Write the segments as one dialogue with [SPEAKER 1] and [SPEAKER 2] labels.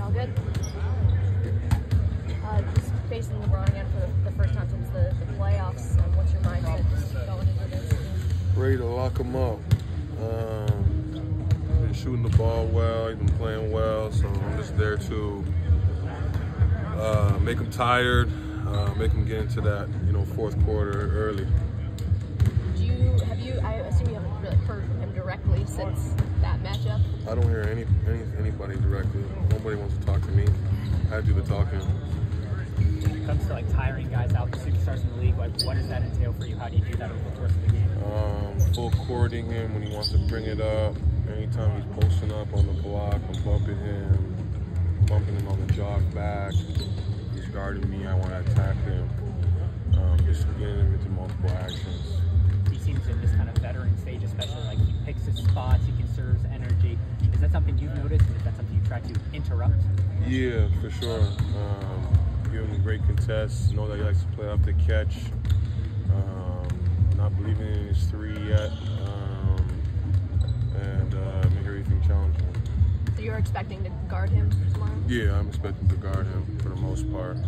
[SPEAKER 1] All good. Just facing LeBron again for the first time since the playoffs. What's your mindset just going into this?
[SPEAKER 2] Ready to lock him up. Been shooting the ball well. He's been playing well, so I'm just there to make him tired, make him get into that fourth quarter early.
[SPEAKER 1] I assume you haven't really heard from him directly since that matchup?
[SPEAKER 2] I don't hear anybody directly. Nobody wants to talk to me. I do the talking.
[SPEAKER 3] When it comes to like tiring guys out, the superstars in the league, like what does that entail for you? How do you do that over the course of the game?
[SPEAKER 2] Full courting him when he wants to bring it up. Anytime he's posting up on the block, I'm bumping him on the jog back. He's guarding me, I want to attack him. Just getting him into multiple actions.
[SPEAKER 3] He seems in this kind of veteran stage, especially like he picks his spots, he conserves energy. Is that something you've noticed? Is that something you try to interrupt?
[SPEAKER 2] Yeah, for sure. Give him great contests, know that he likes to play off the catch. Not believing in his three yet, and make everything challenging.
[SPEAKER 1] So you're expecting to guard him tomorrow?
[SPEAKER 2] Yeah, I'm expecting to guard him for the most part.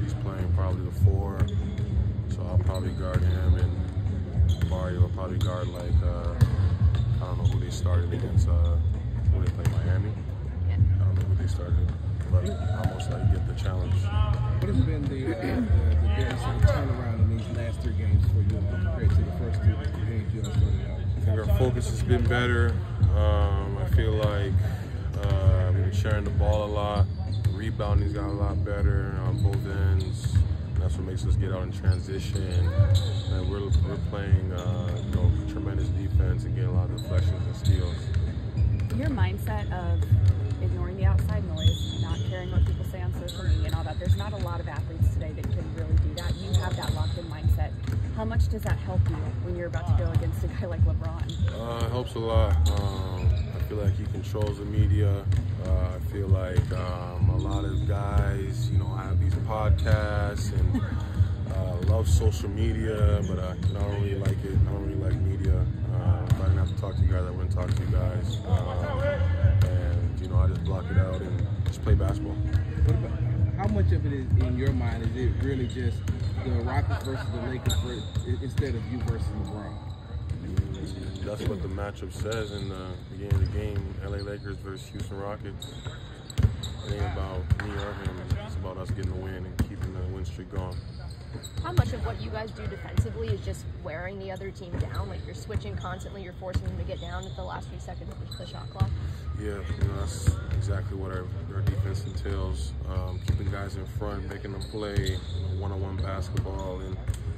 [SPEAKER 2] He's playing probably the 4, so I'll probably guard him, and Mario will probably guard like, I don't know who they started against, who they played, Miami?
[SPEAKER 1] Yeah.
[SPEAKER 2] I don't know who they started, but I'll most likely get the challenge.
[SPEAKER 4] What has been the turnaround in these last 3 games for you compared to the first 2 games you started out?
[SPEAKER 2] I think our focus has been better. I feel like we've been sharing the ball a lot. Rebounding's got a lot better on both ends. That's what makes us get out in transition. And we're playing tremendous defense and getting a lot of deflections and steals.
[SPEAKER 5] Your mindset of ignoring the outside noise, not caring what people say on social media and all that, there's not a lot of athletes today that can really do that. You have that locked-in mindset. How much does that help you when you're about to go against a guy like LeBron?
[SPEAKER 2] It helps a lot. I feel like he controls the media. I feel like a lot of guys, have these podcasts and love social media, but I don't really like it. I don't really like media. If I didn't have to talk to you guys, I wouldn't talk to you guys. And I just block it out and just play basketball.
[SPEAKER 4] What about, how much of it is in your mind? Is it really just the Rockets versus the Lakers instead of you versus LeBron?
[SPEAKER 2] That's what the matchup says in the beginning of the game. LA Lakers versus Houston Rockets. It ain't about me or him. It's about us getting the win and keeping the win streak going.
[SPEAKER 1] How much of what you guys do defensively is just wearing the other team down? Like you're switching constantly, you're forcing them to get down at the last few seconds of the shot clock?
[SPEAKER 2] Yeah, that's exactly what our defense entails. Keeping guys in front, making them play one-on-one basketball, and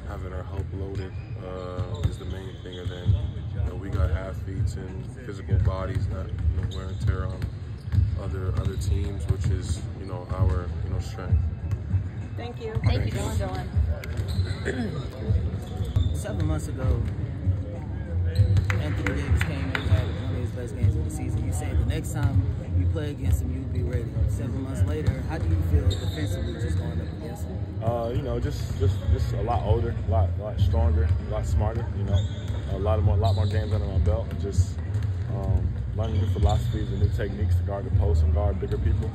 [SPEAKER 2] having our help loaded is the main thing. And then we got athletes and physical bodies that wear and tear on other teams, which is our strength.
[SPEAKER 5] Thank you.
[SPEAKER 1] Thank you,
[SPEAKER 5] Dillon.
[SPEAKER 6] 7 months ago, Anthony Davis came and had one of his best games of the season. You said the next time you play against him, you'd be ready. 7 months later, how do you feel defensively just going up against him?
[SPEAKER 7] Just a lot older, a lot stronger, a lot smarter. A lot more games under my belt, and just learning new philosophies and new techniques to guard the post and guard bigger people.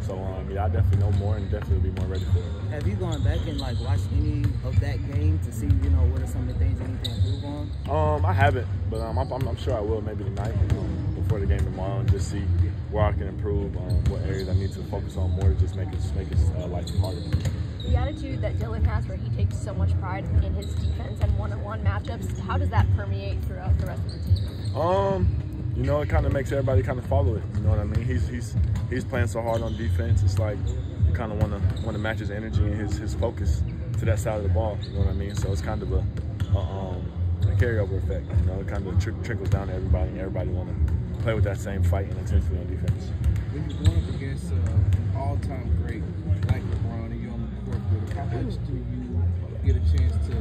[SPEAKER 7] So I definitely know more and definitely will be more ready for it.
[SPEAKER 6] Have you gone back and watched any of that game to see what are some of the things you need to improve on?
[SPEAKER 7] I haven't, but I'm sure I will maybe tonight before the game tomorrow, and just see where I can improve, what areas I need to focus on more to just make his life harder.
[SPEAKER 1] The attitude that Dillon has, where he takes so much pride in his defense and one-on-one matchups, how does that permeate throughout the rest of the team?
[SPEAKER 7] It kind of makes everybody kind of follow it. You know what I mean? He's playing so hard on defense. It's like you kind of want to match his energy and his focus to that side of the ball. You know what I mean? So it's kind of a carryover effect. It kind of trickles down to everybody, and everybody want to play with that same fight and intensity on defense.
[SPEAKER 4] When you're going up against an all-time great like LeBron and you're on the court with him, how much do you get a chance to,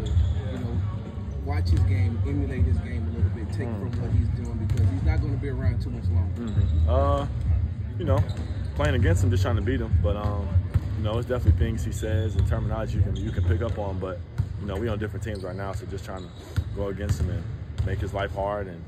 [SPEAKER 4] watch his game, emulate his game a little bit, take from what he's doing, because he's not going to be around too much longer?
[SPEAKER 7] Playing against him, just trying to beat him, but it's definitely things he says and terminology you can pick up on, but we on different teams right now, so just trying to go against him and make his life hard and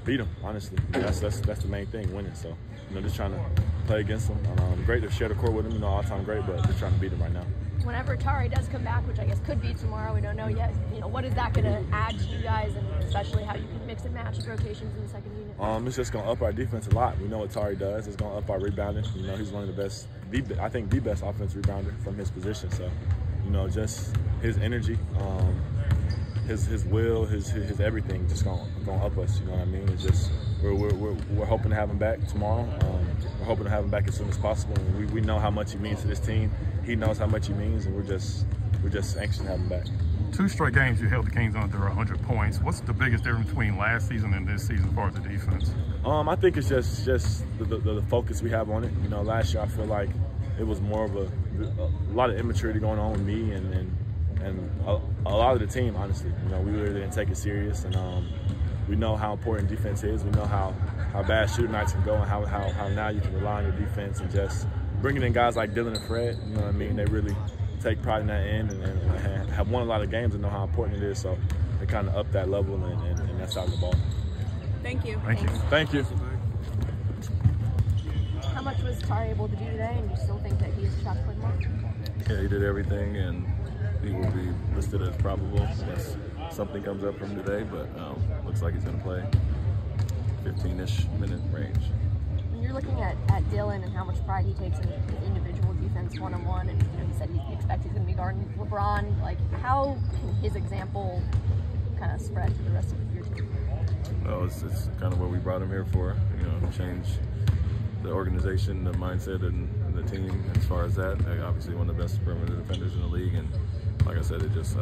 [SPEAKER 7] beat them, honestly. That's the main thing, winning. So, just trying to play against them. Great to share the court with them, all-time great, but just trying to beat them right now.
[SPEAKER 1] Whenever Tari does come back, which I guess could be tomorrow, we don't know yet, what is that going to add to you guys, and especially how you can mix and match rotations in the second unit?
[SPEAKER 7] It's just going to up our defense a lot. We know what Tari does. It's going to up our rebounding. He's one of the best, I think the best offensive rebounder from his position. So, just his energy, his will, his everything just going to up us. You know what I mean? It's just we're hoping to have him back tomorrow. We're hoping to have him back as soon as possible. And we know how much he means to this team. He knows how much he means, and we're just anxious to have him back.
[SPEAKER 8] 2 straight games you held the Kings under 100 points. What's the biggest difference between last season and this season as far as the defense?
[SPEAKER 7] I think it's just the focus we have on it. Last year I feel like it was more of a lot of immaturity going on with me and a lot of the team, honestly. We really didn't take it serious, and we know how important defense is. We know how bad shooting nights can go, and how now you can rely on your defense, and just bringing in guys like Dillon and Fred. You know what I mean? They really take pride in that end and have won a lot of games and know how important it is. So they kind of up that level and that side of the ball.
[SPEAKER 5] Thank you.
[SPEAKER 7] Thank you.
[SPEAKER 1] How much was Tari able to do today, and you still think that he has a shot to play tomorrow?
[SPEAKER 9] Yeah, he did everything, and he will be listed as probable unless something comes up from today, but looks like he's going to play 15-ish minute range.
[SPEAKER 1] When you're looking at Dillon and how much pride he takes in his individual defense one-on-one, and he said he expects he's going to be guarding LeBron, how can his example kind of spread to the rest of your team?
[SPEAKER 9] Well, it's kind of what we brought him here for, change the organization, the mindset, and the team as far as that. Obviously one of the best perimeter defenders in the league, and like I said, it just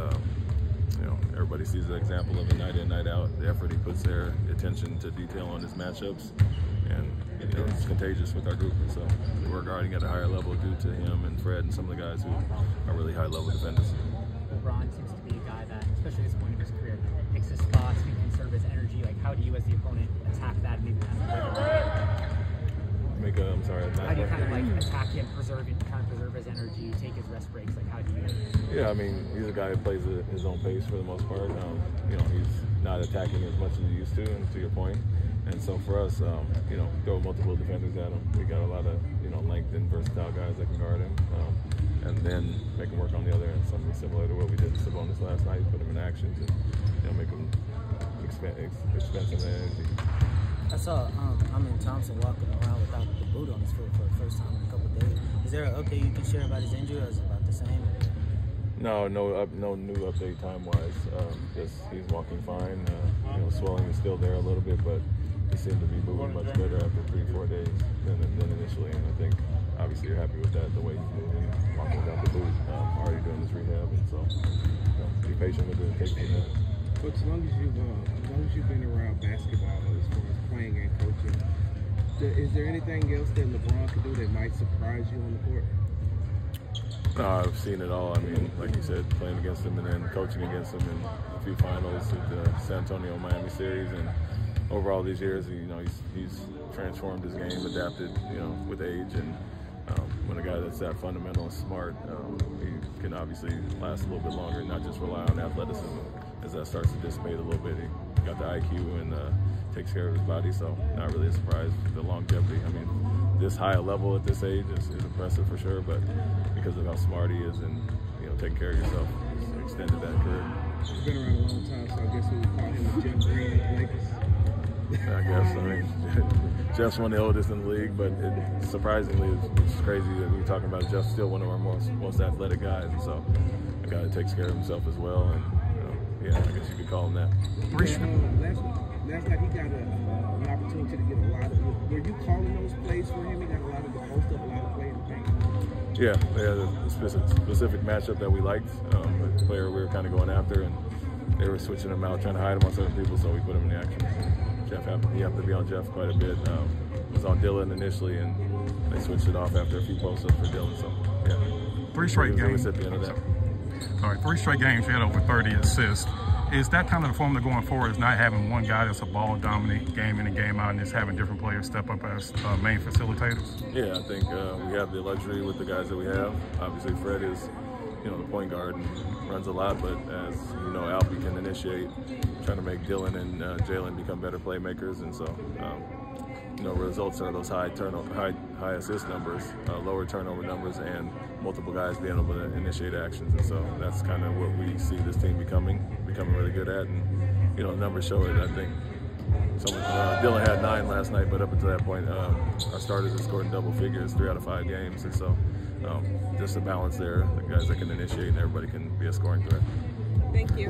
[SPEAKER 9] everybody sees the example of it night in, night out, the effort he puts there, the attention to detail on his matchups, and it's contagious with our group. And so we're guarding at a higher level due to him and Fred and some of the guys who are really high-level defenders.
[SPEAKER 3] LeBron seems to be a guy that, especially at this point of his career, picks his spots, can conserve his energy. How do you, as the opponent, attack that? Maybe
[SPEAKER 9] I'm sorry.
[SPEAKER 3] How do you kind of attack him, trying to preserve his energy, take his rest breaks? How do you?
[SPEAKER 9] Yeah, he's a guy who plays at his own pace for the most part. He's not attacking as much as he used to, and to your point. And so for us, throw multiple defenders at him. We got a lot of length and versatile guys that can guard him, and then make him work on the other end. Something similar to what we did in Sabonis last night. Put him in actions and make him expend some energy.
[SPEAKER 6] I saw Thompson walking around without the boot on his foot for the first time in a couple of days. Is there you can share about his injury, or is it about the same?
[SPEAKER 9] No new update time-wise. Just he's walking fine. Swelling is still there a little bit, but he seemed to be moving much better after 3-4 days than initially. And I think obviously you're happy with that, the way he's moving, walking without the boot, already doing his rehab, and so be patient with it and take it from there.
[SPEAKER 4] But as long as you've been around basketball as far as playing and coaching, is there anything else that LeBron could do that might surprise you on the court?
[SPEAKER 9] I've seen it all. Like you said, playing against him and then coaching against him in a few finals at the San Antonio-Miami series, and overall these years, he's transformed his game, adapted, with age, and when a guy that's that fundamental and smart, he can obviously last a little bit longer and not just rely on athleticism. As that starts to dissipate a little bit, he got the IQ and takes care of his body, so not really a surprise. The longevity, this high a level at this age is impressive for sure, but because of how smart he is and taking care of yourself, he's extended that career.
[SPEAKER 4] He's been around a long time, so I guess we would call him Jeff Green of the Lakers.
[SPEAKER 9] I guess. Jeff's one of the oldest in the league, but surprisingly, it's crazy that we're talking about Jeff's still one of our most athletic guys, and so a guy that takes care of himself as well, and I guess you could call him that.
[SPEAKER 4] Last night he got an opportunity to get a lot of. Were you calling those plays for him? He got a lot of the post up, a lot of play in the paint.
[SPEAKER 9] Yeah, they had a specific matchup that we liked. The player we were kind of going after, and they were switching him out, trying to hide him on certain people, so we put him in the action. He happened to be on Jeff quite a bit. Was on Dillon initially, and they switched it off after a few post ups for Dillon. So yeah,
[SPEAKER 8] 3 straight games.
[SPEAKER 9] At the end of that.
[SPEAKER 8] All right, 3 straight games, you had over 30 assists. Is that kind of the formula going forward, is not having one guy that's a ball-dominant game in and game out, and just having different players step up as main facilitators?
[SPEAKER 9] Yeah, I think we have the luxury with the guys that we have. Obviously, Fred is the point guard and runs a lot, but as you know, Alfie can initiate, trying to make Dillon and Jalen become better playmakers, and so results are those high assist numbers, lower turnover numbers, and multiple guys being able to initiate actions, and so that's kind of what we see this team becoming really good at, and the numbers show it. I think Dillon had 9 last night, but up until that point, our starters have scored in double figures 3 out of 5 games, and so just a balance there. The guys that can initiate and everybody can be a scoring threat.
[SPEAKER 10] Thank you.